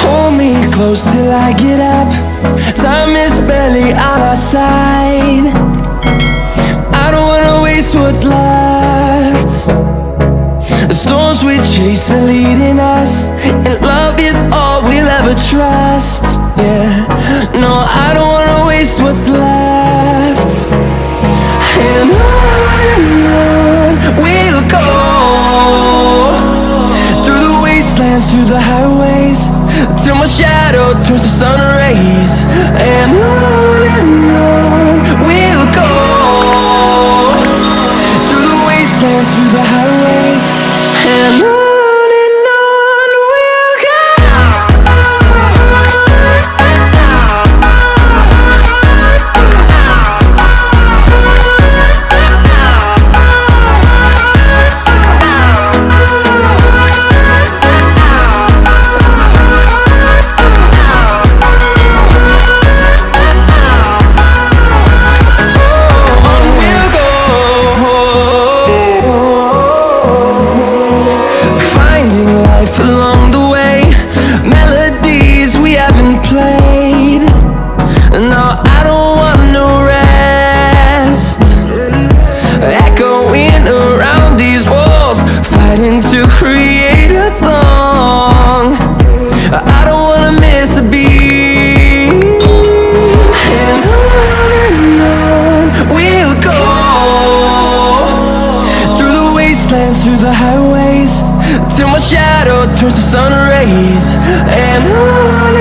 Hold me close till I get up. Time is barely on our side. I don't wanna waste what's left. The storms we chase are leading us, and love is all we'll ever trust. Yeah, no, I don't wanna waste what's left. And on we'll go, through the wastelands, through the highways, till my shadow turns to sun rays. And on we'll go, through the wastelands, through the highways, and on we'll go. Along the way, melodies we haven't played. No, I don't want no rest. Echoing around these walls, fighting to create a song. I don't wanna miss a beat. And on we'll go, through the wastelands, through the highways, till my shadow turns to sun rays. And on